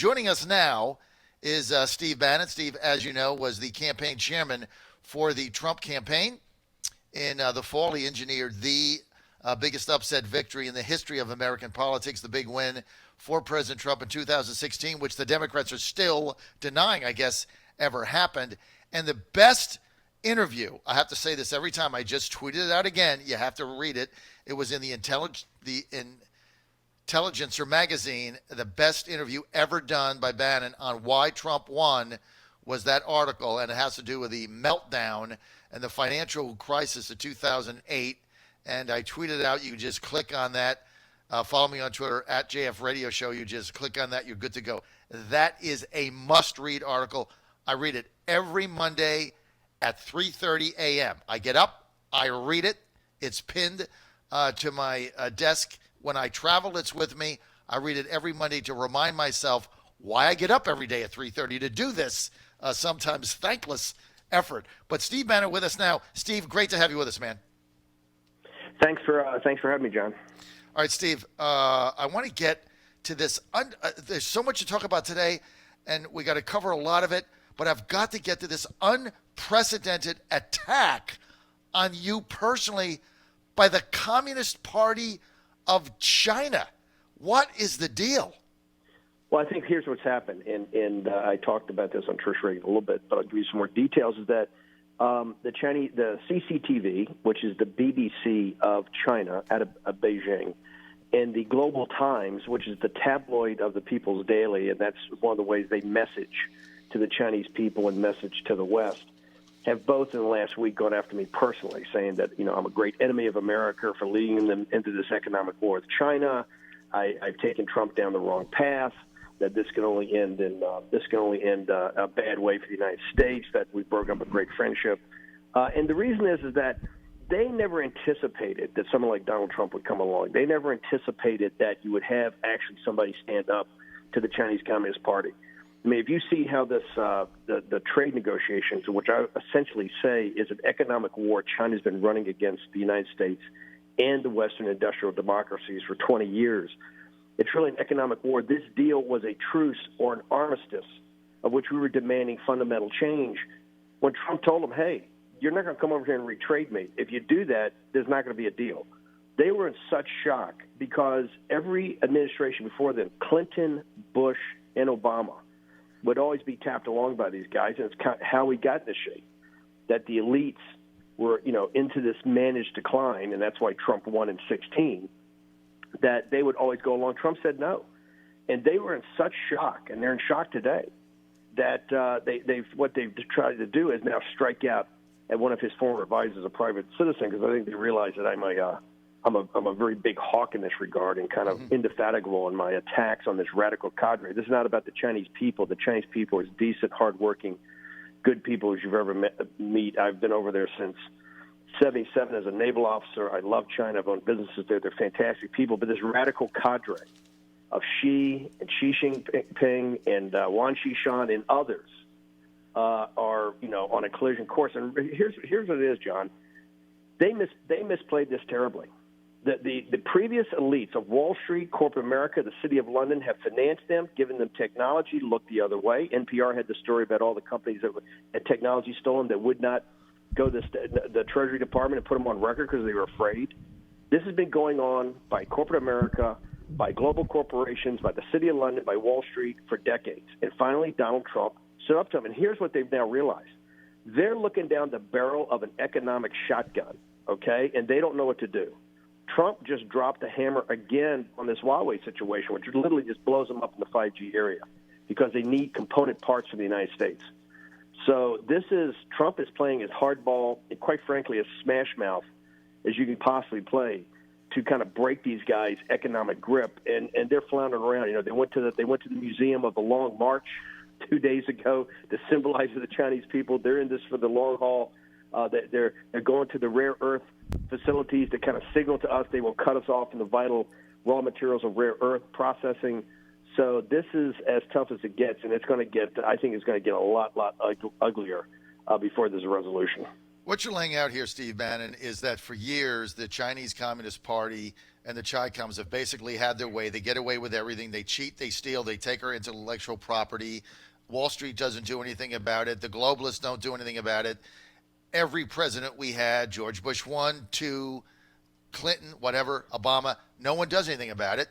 joining us now is Steve Bannon. Steve, as you know, was the campaign chairman for the Trump campaign. In the fall, he engineered the biggest upset victory in the history of American politics, the big win for President Trump in 2016, which the Democrats are still denying, I guess, ever happened. And the best interview, I have to say this every time, I just tweeted it out again, you have to read it. It was in the Intelligencer magazine. The best interview ever done by Bannon on why Trump won was that article, and it has to do with the meltdown and the financial crisis of 2008. And I tweeted it out. You can just click on that. Follow me on Twitter at JF Radio Show. You just click on that. You're good to go. That is a must-read article. I read it every Monday at 3:30 a.m. I get up, I read it. It's pinned to my desk. When I travel, it's with me. I read it every Monday to remind myself why I get up every day at 3:30 to do this sometimes thankless effort. But Steve Bannon with us now. Steve, great to have you with us, man. Thanks for having me, John. All right, Steve, I want to get to this. There's so much to talk about today, and we got to cover a lot of it, but I've got to get to this unprecedented attack on you personally by the Communist Party of China. What is the deal? Well, I think here's what's happened, and I talked about this on Church Radio a little bit, but I'll give you some more details, is that the CCTV, which is the BBC of China out of Beijing, and the Global Times, which is the tabloid of the People's Daily, and that's one of the ways they message to the Chinese people and message to the West, have both in the last week gone after me personally, saying that I'm a great enemy of America for leading them into this economic war with China. I've taken Trump down the wrong path. That this can only end a bad way for the United States. That we broke up a great friendship, and the reason is that they never anticipated that someone like Donald Trump would come along. They never anticipated that you would have actually somebody stand up to the Chinese Communist Party. I mean, if you see how this the trade negotiations, which I essentially say is an economic war China's been running against the United States and the Western industrial democracies for 20 years. It's really an economic war. This deal was a truce or an armistice of which we were demanding fundamental change. When Trump told them, hey, you're not going to come over here and retrade me. If you do that, there's not going to be a deal. They were in such shock because every administration before them, Clinton, Bush, and Obama, would always be tapped along by these guys, and it's how we got in this shape, that the elites were, into this managed decline, and that's why Trump won in 2016, that they would always go along. Trump said no. And they were in such shock, and they're in shock today, that what they've tried to do is now strike out at one of his former advisors, a private citizen, because I think they realize that I'm a very big hawk in this regard and kind of indefatigable in my attacks on this radical cadre. This is not about the Chinese people. The Chinese people are decent, hardworking, good people as you've ever meet. I've been over there since 1977 as a naval officer. I love China. I've owned businesses there. They're fantastic people. But this radical cadre of Xi and Xi Jinping and Wang Qishan and others are, on a collision course. And here's what it is, John. They misplayed this terribly. The previous elites of Wall Street, corporate America, the City of London have financed them, given them technology, looked the other way. NPR had the story about all the companies that had technology stolen that would not go to the Treasury Department and put them on record because they were afraid. This has been going on by corporate America, by global corporations, by the City of London, by Wall Street for decades. And finally, Donald Trump stood up to them. And here's what they've now realized. They're looking down the barrel of an economic shotgun, okay, and they don't know what to do. Trump just dropped the hammer again on this Huawei situation, which literally just blows them up in the 5G area because they need component parts from the United States. So Trump is playing as hardball and, quite frankly, as smash mouth as you can possibly play to kind of break these guys' economic grip, and they're floundering around. They went to the Museum of the Long March 2 days ago to symbolize the Chinese people. They're in this for the long haul. They're going to the rare earth facilities to kind of signal to us they will cut us off from the vital raw materials of rare earth processing. So this is as tough as it gets, and I think it's going to get a lot uglier before there's a resolution. What you're laying out here, Steve Bannon, is that for years the Chinese Communist Party and the Chi-Coms have basically had their way. They get away with everything. They cheat, they steal, they take our intellectual property. Wall Street doesn't do anything about it. The globalists don't do anything about it. Every president we had, George Bush 1, 2, Clinton, whatever, Obama, no one does anything about it.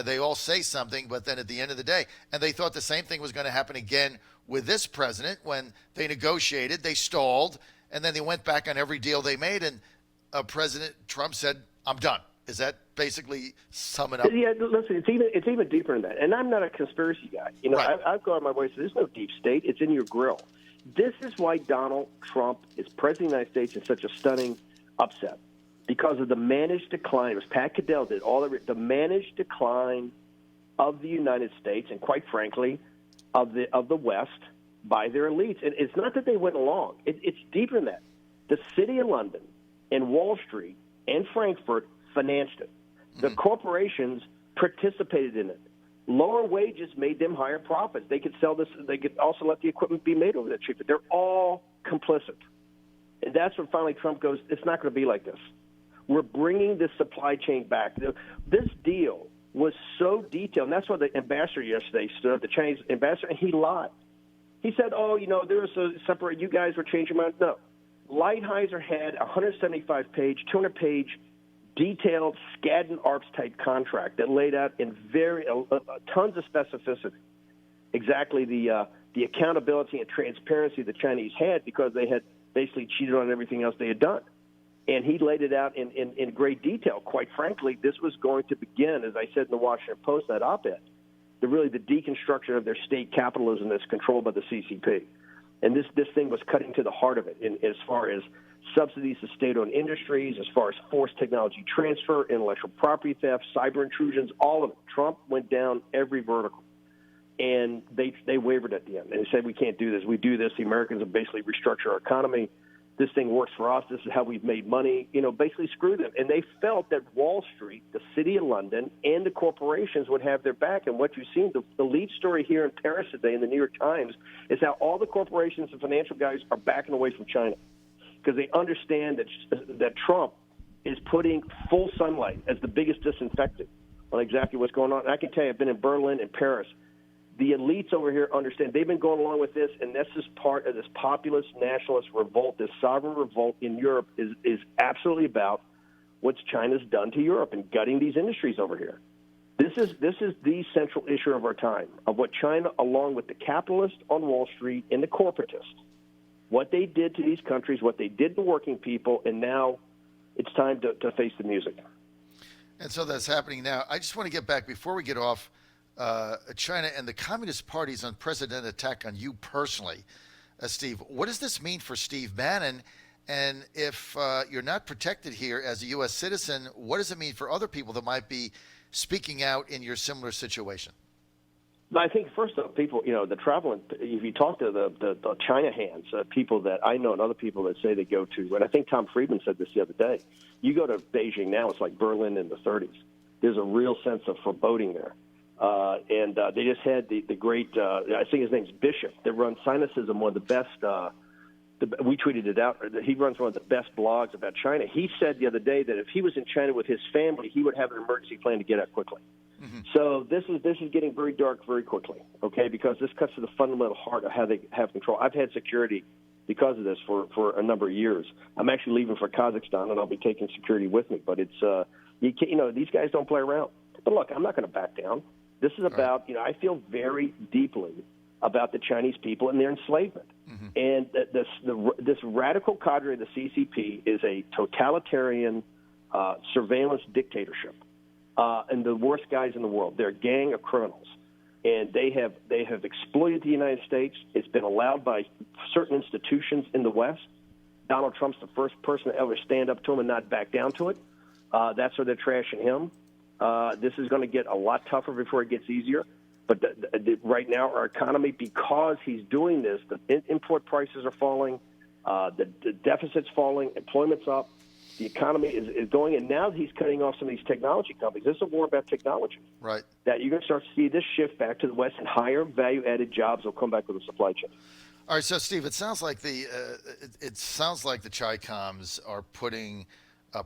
They all say something, but then at the end of the day, and they thought the same thing was going to happen again with this president when they negotiated, they stalled, and then they went back on every deal they made, and President Trump said, I'm done. Is that basically sum it up? Yeah, listen, it's even deeper than that. And I'm not a conspiracy guy. You know, right. I've gone my way, so there's no deep state. It's in your grill. This is why Donald Trump is president of the United States in such a stunning upset, because of the managed decline. It was Pat Caddell did all the managed decline of the United States, and quite frankly, of the West by their elites. And it's not that they went along. It's deeper than that. The City of London and Wall Street and Frankfurt financed it. The corporations participated in it. Lower wages made them higher profits. They could sell this. They could also let the equipment be made over there cheaper. They're all complicit. And that's when finally Trump goes, it's not going to be like this. We're bringing this supply chain back. This deal was so detailed, and that's why the ambassador yesterday stood up, the Chinese ambassador, and he lied. He said, there was a separate, you guys were changing your mind. No. Lighthizer had a 175-page, 200-page, detailed Skadden Arps type contract that laid out in tons of specificity exactly the accountability and transparency the Chinese had, because they had basically cheated on everything else they had done. And he laid it out in great detail. Quite frankly, this was going to begin, as I said in the Washington Post, that op-ed, the deconstruction of their state capitalism that's controlled by the CCP. And this thing was cutting to the heart of it as far as subsidies to state-owned industries, as far as forced technology transfer, intellectual property theft, cyber intrusions, all of it. Trump went down every vertical. And they wavered at the end. And they said, we can't do this. We do this, the Americans have basically restructured our economy. This thing works for us. This is how we've made money. Basically screw them. And they felt that Wall Street, the City of London, and the corporations would have their back. And what you've seen, the lead story here in Paris today in the New York Times is how all the corporations and financial guys are backing away from China, because they understand that Trump is putting full sunlight as the biggest disinfectant on exactly what's going on. And I can tell you, I've been in Berlin and Paris. The elites over here understand. They've been going along with this, and this is part of this populist nationalist revolt. This sovereign revolt in Europe is absolutely about what China's done to Europe and gutting these industries over here. This is the central issue of our time, of what China, along with the capitalists on Wall Street and the corporatists, what they did to these countries, what they did to working people, and now it's time to face the music. And so that's happening now. I just want to get back, before we get off China and the Communist Party's unprecedented attack on you personally, Steve. What does this mean for Steve Bannon? And if you're not protected here as a U.S. citizen, what does it mean for other people that might be speaking out in your similar situation? I think, first off, people, the traveling, if you talk to the China hands, people that I know and other people that say they go to, and I think Tom Friedman said this the other day, you go to Beijing now, it's like Berlin in the 30s. There's a real sense of foreboding there. And they just had the great, I think his name's Bishop, that runs Cynicism, one of the best, we tweeted it out, he runs one of the best blogs about China. He said the other day that if he was in China with his family, he would have an emergency plan to get out quickly. Mm-hmm. So this is getting very dark very quickly, okay, because this cuts to the fundamental heart of how they have control. I've had security because of this for a number of years. I'm actually leaving for Kazakhstan, and I'll be taking security with me. But it's, these guys don't play around. But look, I'm not going to back down. This is about, I feel very deeply about the Chinese people and their enslavement. Mm-hmm. And this radical cadre of the CCP is a totalitarian surveillance dictatorship. And the worst guys in the world. They're a gang of criminals. And they have exploited the United States. It's been allowed by certain institutions in the West. Donald Trump's the first person to ever stand up to them and not back down to it. That's why they're trashing him. This is going to get a lot tougher before it gets easier. But right now, our economy, because he's doing this, the import prices are falling, the deficit's falling, employment's up. The economy is going, and now he's cutting off some of these technology companies. This is a war about technology. Right. That you're going to start to see this shift back to the West, and higher value-added jobs will come back with the supply chain. All right, so Steve, it sounds like the Chi-Coms are putting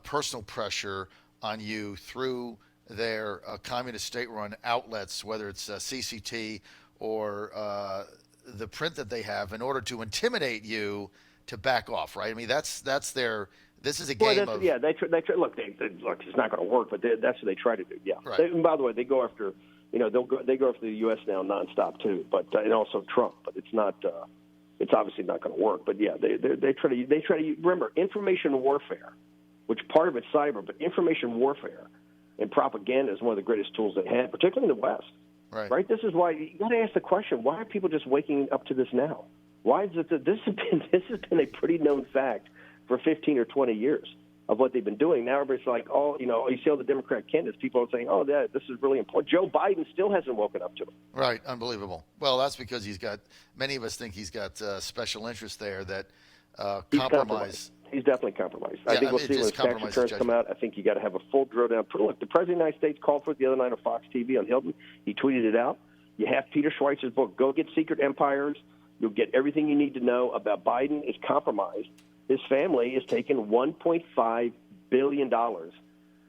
personal pressure on you through their communist state-run outlets, whether it's CCT or the print that they have, in order to intimidate you to back off. Right? I mean, that's their. This is a game of. Yeah, they try, look. Look, it's not going to work, but that's what they try to do. Yeah. Right. And by the way, they go after. They go after the U.S. now nonstop too, but and also Trump. But it's not. It's obviously not going to work. But yeah, they try to remember information warfare, which part of it's cyber, but information warfare and propaganda is one of the greatest tools they have, particularly in the West. Right. This is why you got to ask the question: why are people just waking up to this now? Why is it that this has been a pretty known fact for 15 or 20 years of what they've been doing? Now everybody's like, you see all the Democratic candidates, people are saying, this is really important. Joe Biden still hasn't woken up to it. Right, unbelievable. Well, that's because many of us think he's got special interests there that compromise. He's definitely compromised. I think we'll see when his tax returns come out. I think you got to have a full drill down. Look, the President of the United States called for it the other night on Fox TV on Hilton. He tweeted it out. You have Peter Schweizer's book, Go Get Secret Empires. You'll get everything you need to know about Biden is compromised. His family is taking $1.5 billion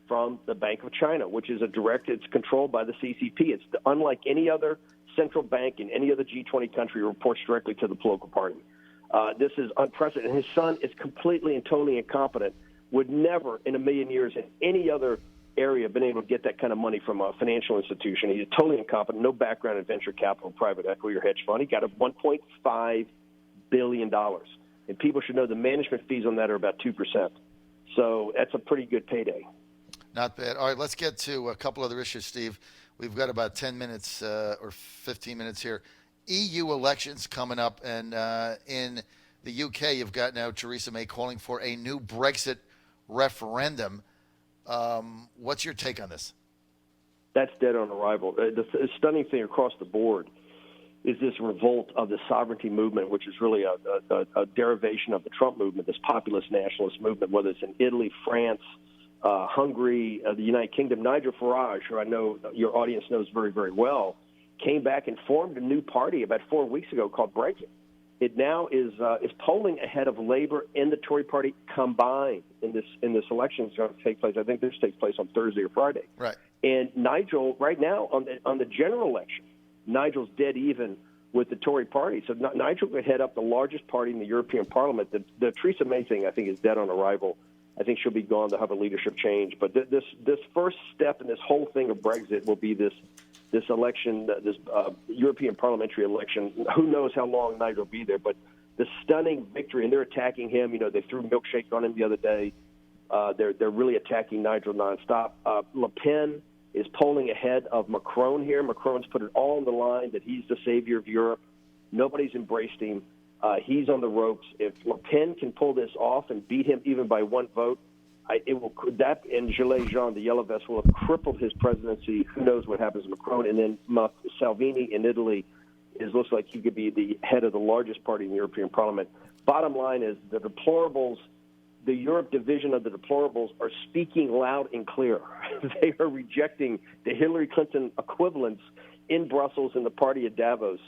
from the Bank of China, which is it's controlled by the CCP. It's unlike any other central bank in any other G20 country. It reports directly to the political party. This is unprecedented. His son is completely and totally incompetent, would never in a million years in any other area been able to get that kind of money from a financial institution. He's totally incompetent, no background in venture capital, private equity, or hedge fund. He got $1.5 billion. And people should know the management fees on that are about 2%. So that's a pretty good payday. Not bad. All right, let's get to a couple other issues, Steve. We've got about 10 minutes or 15 minutes here. EU elections coming up, and in the UK, you've got now Theresa May calling for a new Brexit referendum. What's your take on this? That's dead on arrival. The stunning thing across the board is this revolt of the sovereignty movement, which is really a derivation of the Trump movement, this populist nationalist movement, whether it's in Italy, France, Hungary, the United Kingdom. Nigel Farage, who I know your audience knows very, very well, came back and formed a new party about 4 weeks ago called Brexit. It now is polling ahead of Labour and the Tory party combined in this election that's going to take place. I think this takes place on Thursday or Friday. Right. And Nigel, right now on the general election, Nigel's dead even with the Tory party. So Nigel could head up the largest party in the European Parliament. The Theresa May thing, I think, is dead on arrival. I think she'll be gone to have a leadership change. But this first step in this whole thing of Brexit will be this election, this European parliamentary election. Who knows how long Nigel will be there? But the stunning victory, and they're attacking him. You know, they threw milkshake on him the other day. They're really attacking Nigel nonstop. Le Pen is polling ahead of Macron here. Macron's put it all on the line that he's the savior of Europe. Nobody's embraced him. He's on the ropes. If Le Pen can pull this off and beat him even by one vote, that and Gilles Jean, the yellow vest, will have crippled his presidency. Who knows what happens to Macron? And then Salvini in Italy looks like he could be the head of the largest party in the European Parliament. Bottom line is the deplorables, the Europe division of the deplorables, are speaking loud and clear. They are rejecting the Hillary Clinton equivalents in Brussels and the party at Davos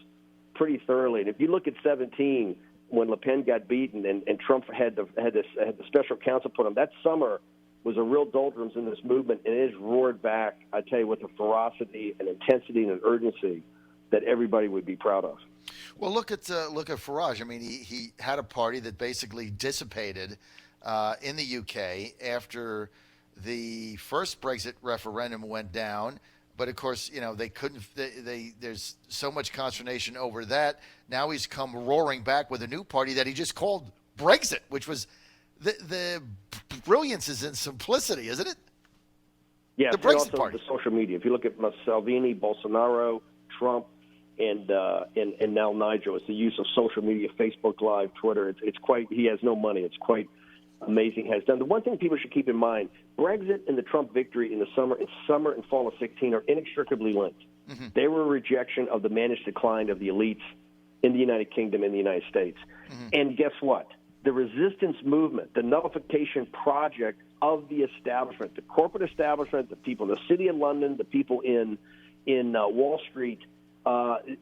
pretty thoroughly. And if you look at 2017, when Le Pen got beaten and Trump had the special counsel put on, that summer was a real doldrums in this movement, and it has roared back, I tell you, with a ferocity and intensity and an urgency that everybody would be proud of. Well, look at Farage. I mean, he had a party that basically dissipated in the UK after the first Brexit referendum went down. But, of course, you know, they couldn't there's so much consternation over that. Now he's come roaring back with a new party that he just called Brexit, which was the brilliance is in simplicity, isn't it? Yeah, the Brexit also party. The social media. If you look at Salvini, Bolsonaro, Trump, and now Nigel, it's the use of social media, Facebook Live, Twitter. It's quite. He has no money. It's quite amazing has done. The one thing people should keep in mind, Brexit and the Trump victory in the summer and fall of 2016 are inextricably linked. Mm-hmm. They were a rejection of the managed decline of the elites in the United Kingdom and the United States. Mm-hmm. And guess what? the resistance movement, the nullification project of the establishment, the corporate establishment, the people in the City of London, the people in Wall Street.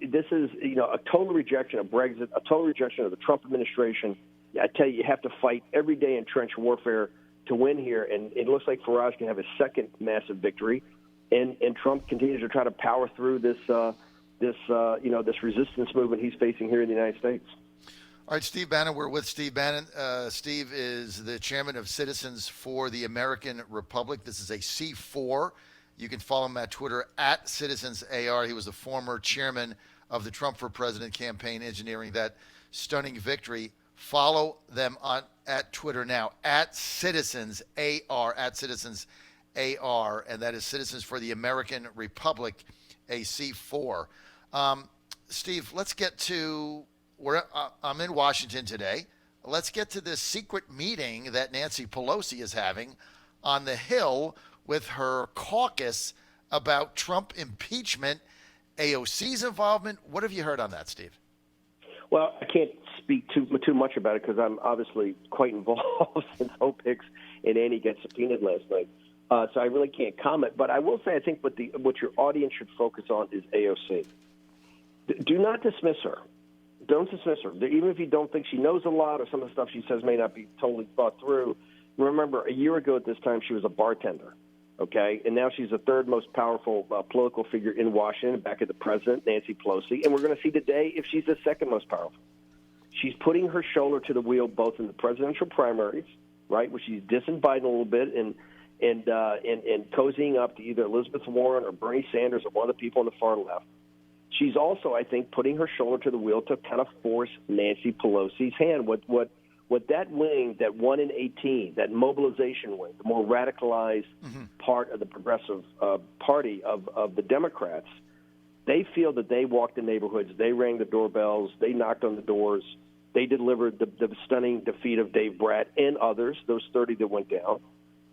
This is, a total rejection of Brexit, a total rejection of the Trump administration. I tell you have to fight every day in trench warfare to win here, and it looks like Farage can have a second massive victory, and Trump continues to try to power through this resistance movement he's facing here in the United States. All right, Steve Bannon. We're with Steve Bannon. Steve is the chairman of Citizens for the American Republic. This is a C4. You can follow him at Twitter at CitizensAR. He was the former chairman of the Trump for President campaign, engineering that stunning victory. Follow them at Twitter now at CitizensAR, and that is Citizens for the American Republic, a C4. Steve, let's get to I'm in Washington today. Let's get to this secret meeting that Nancy Pelosi is having on the Hill with her caucus about Trump impeachment, AOC's involvement. What have you heard on that, Steve? Well, I can't speak too much about it because I'm obviously quite involved since Hope Hicks and Annie got subpoenaed last night. So I really can't comment. But I will say I think what your audience should focus on is AOC. Do not dismiss her. Don't dismiss her. Even if you don't think she knows a lot or some of the stuff she says may not be totally thought through, remember a year ago at this time she was a bartender, okay? And now she's the third most powerful political figure in Washington, back at the president, Nancy Pelosi. And we're going to see today if she's the second most powerful. She's putting her shoulder to the wheel both in the presidential primaries, right, where she's dissing Biden a little bit and cozying up to either Elizabeth Warren or Bernie Sanders or one of the people on the far left. She's also, I think, putting her shoulder to the wheel to kind of force Nancy Pelosi's hand. What that wing, that 1 in 18, that mobilization wing, the more radicalized part of the progressive party of the Democrats, they feel that they walked the neighborhoods, they rang the doorbells, they knocked on the doors, they delivered the stunning defeat of Dave Brat and others, those 30 that went down,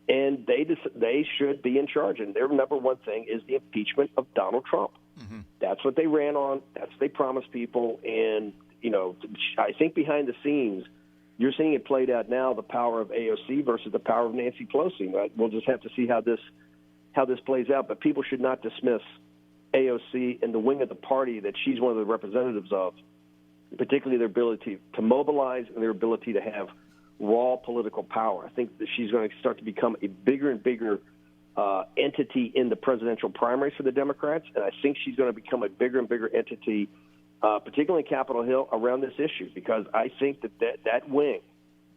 and they should be in charge. And their number one thing is the impeachment of Donald Trump. That's what they ran on. That's what they promised people. And, I think behind the scenes, you're seeing it played out now, the power of AOC versus the power of Nancy Pelosi. Right? We'll just have to see how this plays out. But people should not dismiss AOC and the wing of the party that she's one of the representatives of, particularly their ability to mobilize and their ability to have raw political power. I think that she's going to start to become a bigger and bigger entity in the presidential primaries for the Democrats, and I think she's going to become a bigger and bigger entity, particularly in Capitol Hill, around this issue, because I think that wing,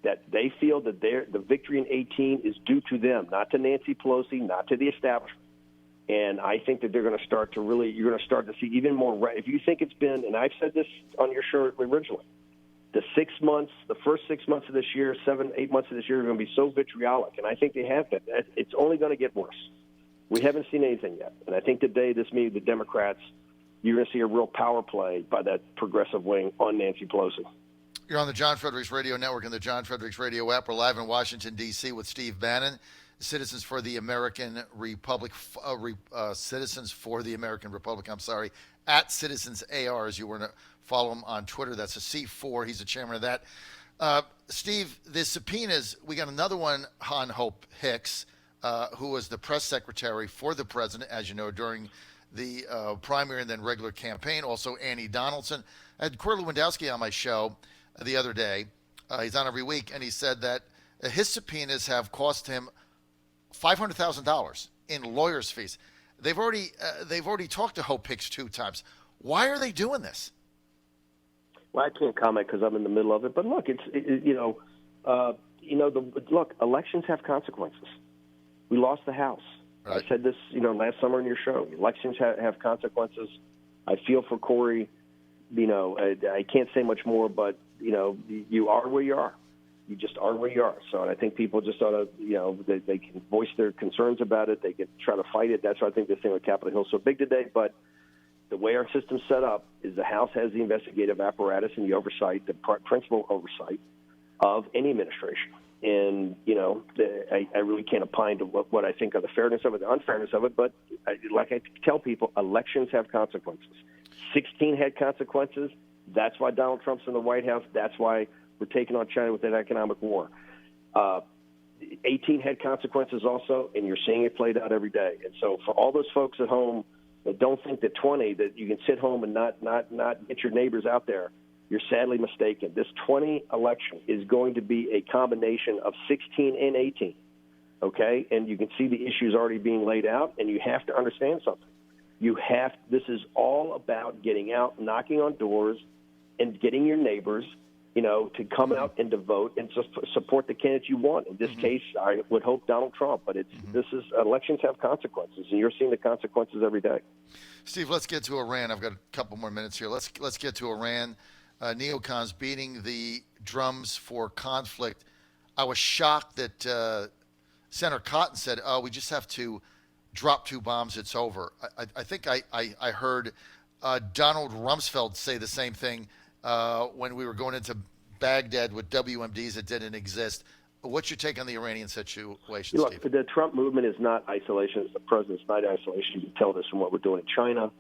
that they feel that the victory in 18 is due to them, not to Nancy Pelosi, not to the establishment. And I think that you're going to start to see even more. If you think it's been, and I've said this on your show originally, the first 6 months of this year, 7-8 months of this year are going to be so vitriolic, and I think they have been. It's only going to get worse. We haven't seen anything yet, and I think today this means the Democrats, you're going to see a real power play by that progressive wing on Nancy Pelosi. You're on the John Fredericks Radio Network and the John Fredericks Radio app. We're live in Washington, D.C. with Steve Bannon, Citizens for the American Republic, Citizens for the American Republic, at CitizensAR, as you were to follow him on Twitter. That's a C4. He's the chairman of that. Steve, the subpoenas, we got another one on Hope Hicks, who was the press secretary for the president, as you know, during the primary and then regular campaign. Also, Annie Donaldson. I had Corey Lewandowski on my show the other day. He's on every week, and he said that his subpoenas have cost him $500,000 in lawyers' fees. They've already talked to Hope Hicks 2 times. Why are they doing this? Well, I can't comment because I'm in the middle of it. But look, look, elections have consequences. We lost the House. Right. I said this, last summer in your show. Elections have consequences. I feel for Corey. I can't say much more, but you are where you are. You just are where you are. So I think people just ought to, they can voice their concerns about it. They can try to fight it. That's why I think this thing with Capitol Hill is so big today. But the way our system's set up is the House has the investigative apparatus and the oversight, the principal oversight of any administration. And, I really can't opine to what I think of the fairness of it, the unfairness of it. But like I tell people, elections have consequences. 16 had consequences. That's why Donald Trump's in the White House. That's why We're taking on China with that economic war. 18 had consequences also, and you're seeing it played out every day. And so for all those folks at home that don't think that 20, that you can sit home and not get your neighbors out there, you're sadly mistaken. This 20 election is going to be a combination of 16 and 18, okay? And you can see the issues already being laid out, and you have to understand something. This is all about getting out, knocking on doors, and getting your neighbors, to come out and to vote and to support the candidates you want. In this case, I would hope Donald Trump, but elections have consequences, and you're seeing the consequences every day. Steve, let's get to Iran. I've got a couple more minutes here. Let's get to Iran. Neocons beating the drums for conflict. I was shocked that Senator Cotton said, we just have to drop 2 bombs, it's over. I think I heard Donald Rumsfeld say the same thing when we were going into Baghdad with WMDs that didn't exist. What's your take on the Iranian situation, Look, Steve? the Trump movement is not isolation. It's the president's not isolation. You can tell this from what we're doing in China.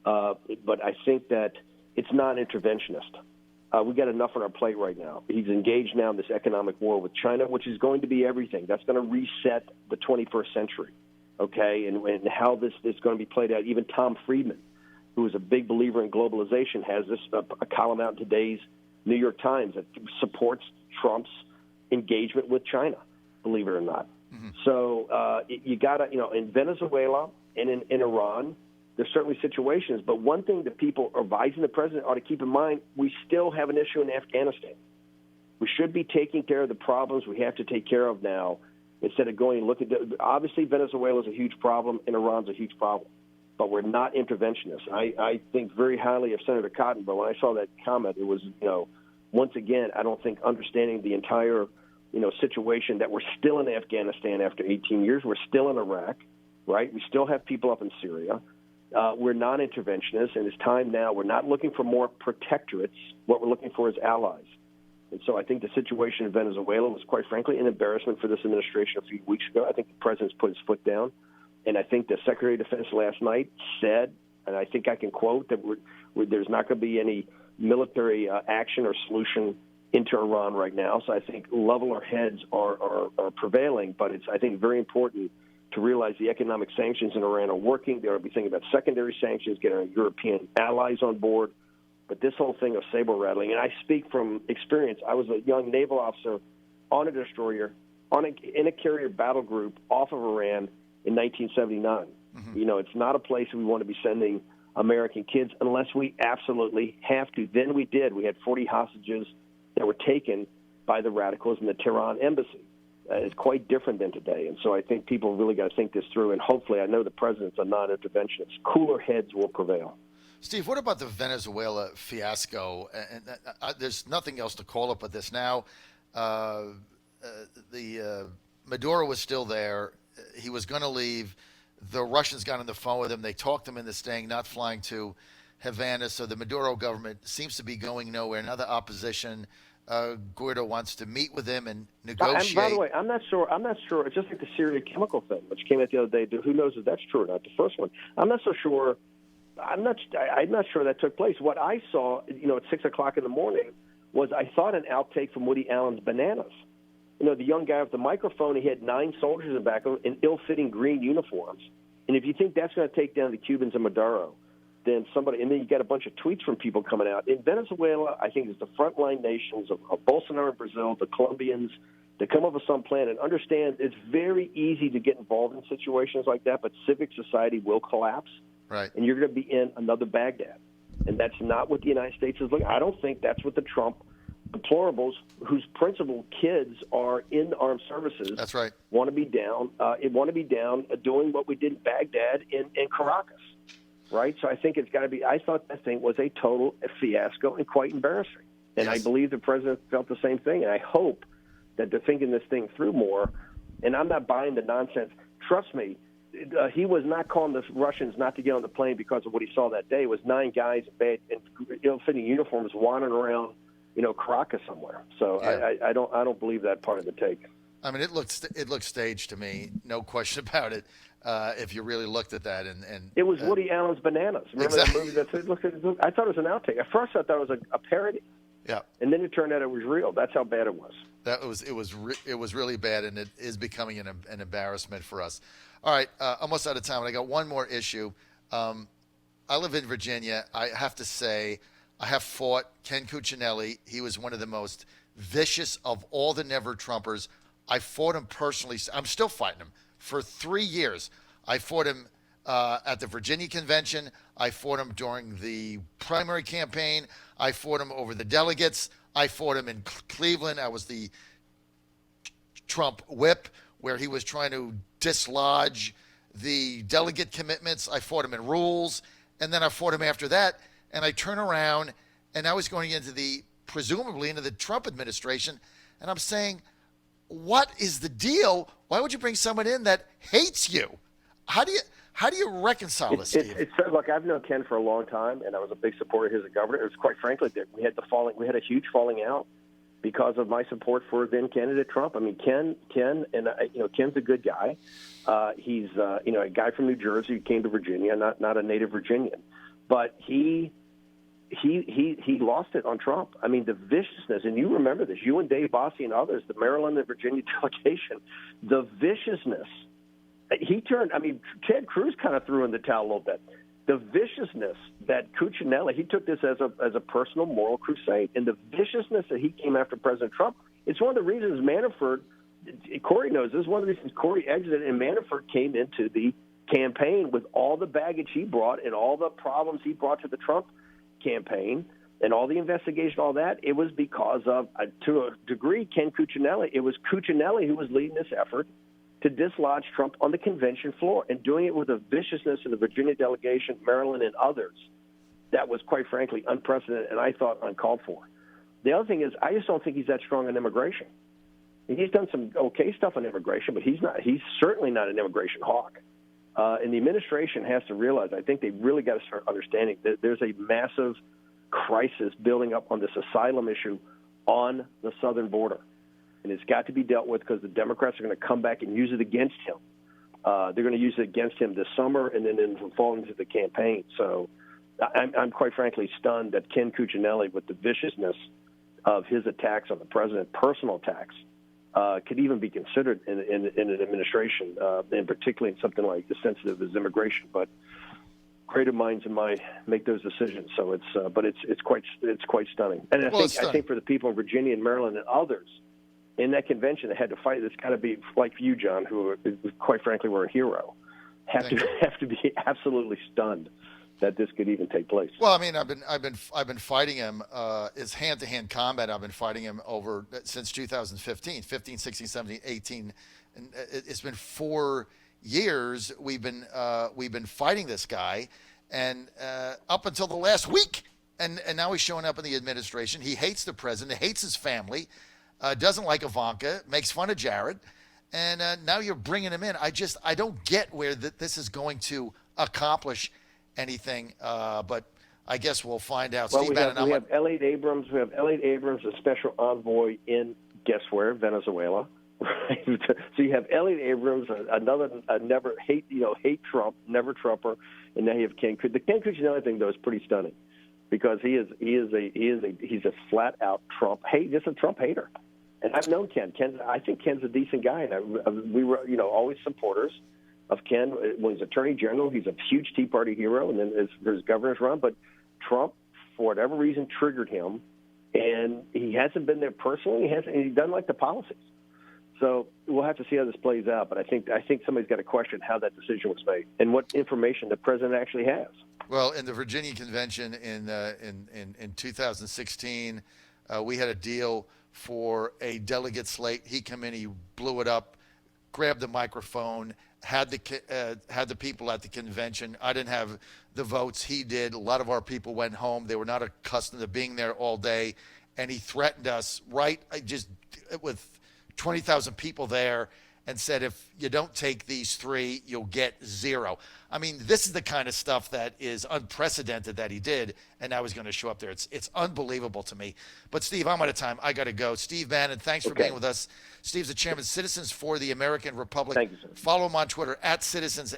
But I think that it's not interventionist. We got enough on our plate right now. He's engaged now in this economic war with China, which is going to be everything. That's going to reset the 21st century, okay, and how this is going to be played out. Even Tom Friedman, who is a big believer in globalization, has this a column out in today's New York Times that supports Trump's engagement with China, believe it or not. Mm-hmm. So you got to, in Venezuela and in Iran, there's certainly situations. But one thing that people are advising the president ought to keep in mind, we still have an issue in Afghanistan. We should be taking care of the problems we have to take care of now instead of going and looking. Obviously, Venezuela is a huge problem and Iran's a huge problem. But we're not interventionists. I think very highly of Senator Cotton, but when I saw that comment, it was, once again, I don't think understanding the entire, situation that we're still in Afghanistan after 18 years. We're still in Iraq, right? We still have people up in Syria. We're non-interventionists, and it's time now. We're not looking for more protectorates. What we're looking for is allies. And so I think the situation in Venezuela was, quite frankly, an embarrassment for this administration a few weeks ago. I think the president's put his foot down. And I think the Secretary of Defense last night said, and I think I can quote, that there's not going to be any military action or solution into Iran right now. So I think leveler heads are prevailing, but it's, I think, very important to realize the economic sanctions in Iran are working. They ought to be thinking about secondary sanctions, getting our European allies on board. But this whole thing of saber rattling, and I speak from experience. I was a young naval officer on a destroyer, in a carrier battle group off of Iran in 1979. Mm-hmm. It's not a place we want to be sending American kids unless we absolutely have to. Then we did. We had 40 hostages that were taken by the radicals in the Tehran embassy. It's quite different than today. And so I think people really got to think this through. And hopefully, I know the president's a non-interventionist. Cooler heads will prevail. Steve, what about the Venezuela fiasco? And there's nothing else to call it but this now. Maduro was still there. He was going to leave. The Russians got on the phone with him. They talked him into staying, not flying to Havana. So the Maduro government seems to be going nowhere. Now the opposition, Guaido wants to meet with him and negotiate. And by the way, I'm not sure. It's just like the Syria chemical thing, which came out the other day. Who knows if that's true or not? The first one, I'm not so sure. I'm not sure that took place. What I saw, at 6:00 in the morning, was I thought an outtake from Woody Allen's Bananas. The young guy with the microphone, he had 9 soldiers in the back of him in ill-fitting green uniforms. And if you think that's going to take down the Cubans and Maduro, then you got a bunch of tweets from people coming out. In Venezuela, I think it's the frontline nations of Bolsonaro in Brazil, the Colombians, to come up with some plan and understand it's very easy to get involved in situations like that, but civic society will collapse. Right. And you're going to be in another Baghdad. And that's not what the United States is looking. I don't think that's what the Trump deplorables, whose principal kids are in the armed services, that's right, want to be down. Doing what we did in Baghdad and Caracas, right? So I think it's got to be. I thought that thing was a total fiasco and quite embarrassing, and yes. I believe the president felt the same thing. And I hope that they're thinking this thing through more. And I'm not buying the nonsense. Trust me, he was not calling the Russians not to get on the plane because of what he saw that day. It was 9 guys in bad and ill-fitting uniforms wandering around. Caracas somewhere. So yeah. I don't believe that part of the take. I mean, it looked staged to me, no question about it. If you really looked at that, and it was Woody Allen's Bananas. Remember exactly. that movie? I thought it was an outtake. At first, I thought it was a parody. Yeah. And then it turned out it was real. That's how bad it was. It was really bad, and it is becoming an embarrassment for us. All right, almost out of time, and I got one more issue. I live in Virginia. I have to say, I have fought Ken Cuccinelli. He was one of the most vicious of all the Never Trumpers. I fought him personally. I'm still fighting him for 3 years. I fought him at the Virginia convention. I fought him during the primary campaign. I fought him over the delegates. I fought him in Cleveland. I was the Trump whip where he was trying to dislodge the delegate commitments. I fought him in rules. And then I fought him after that. And I turn around, and now he's going presumably into the Trump administration. And I'm saying, what is the deal? Why would you bring someone in that hates you? How do you reconcile this, Steve? Look, I've known Ken for a long time, and I was a big supporter of his as governor. It was quite frankly that we had a huge falling out because of my support for then candidate Trump. I mean, Ken, and Ken's a good guy. He's a guy from New Jersey who came to Virginia, not a native Virginian, but he lost it on Trump. I mean, the viciousness, and you remember this, you and Dave Bossie and others, the Maryland and Virginia delegation, the viciousness. Ted Cruz kind of threw in the towel a little bit. The viciousness that Cuccinelli, he took this as a personal moral crusade, and the viciousness that he came after President Trump, it's one of the reasons Manafort, Corey knows this, one of the reasons Corey exited and Manafort came into the campaign with all the baggage he brought and all the problems he brought to the Trump campaign and all the investigation, all that. It was because of, to a degree, Ken Cuccinelli. It was Cuccinelli who was leading this effort to dislodge Trump on the convention floor and doing it with a viciousness in the Virginia delegation, Maryland, and others that was, quite frankly, unprecedented and I thought uncalled for. The other thing is I just don't think he's that strong on immigration. He's done some okay stuff on immigration, but he's certainly not an immigration hawk. And the administration has to realize, I think they really got to start understanding that there's a massive crisis building up on this asylum issue on the southern border. And it's got to be dealt with because the Democrats are going to come back and use it against him. They're going to use it against him this summer and then in fall into the campaign. So I'm quite frankly stunned that Ken Cuccinelli, with the viciousness of his attacks on the president, personal attacks, could even be considered in an administration, and particularly in something like as sensitive as immigration. But greater minds than mine make those decisions. So it's quite stunning. And I think for the people in Virginia and Maryland and others in that convention that had to fight, it's got to be like you, John, who quite frankly were a hero, have to be absolutely stunned that this could even take place. Well, I mean, I've been fighting him. It's hand-to-hand combat. I've been fighting him over since 2015, 15, 16, 17, 18, and it's been 4 years. We've been fighting this guy, and up until the last week, and now he's showing up in the administration. He hates the president, hates his family, doesn't like Ivanka, makes fun of Jared, and now you're bringing him in. I don't get where this is going to accomplish anything, but I guess we'll find out. Well, we have Elliot Abrams. We have Elliot Abrams, a special envoy in, guess where, Venezuela. Right? So you have Elliot Abrams, another hate Trump, never Trumper, and now you have Ken. The Ken Cuccinelli thing though is pretty stunning because he's a flat out Trump just a Trump hater. And I've known Ken. I think Ken's a decent guy, and we were always supporters of Ken when he's Attorney General. He's a huge Tea Party hero, and then his governor's run. But Trump, for whatever reason, triggered him, and he hasn't been there personally. He doesn't like the policies. So we'll have to see how this plays out. But I think somebody's got to question how that decision was made and what information the president actually has. Well, in the Virginia convention in 2016, we had a deal for a delegate slate. He came in, he blew it up, grabbed the microphone, had the people at the convention. I didn't have the votes. He did. A lot of our people went home. They were not accustomed to being there all day, and he threatened us with 20,000 people there and said, if you don't take these three, you'll get zero. I mean, this is the kind of stuff that is unprecedented that he did, and now he's going to show up there. It's unbelievable to me. But, Steve, I'm out of time. I got to go. Steve Bannon, thanks for being with us. Steve's the chairman of Citizens for the American Republic. Thank you, sir. Follow him on Twitter, @CitizensAR.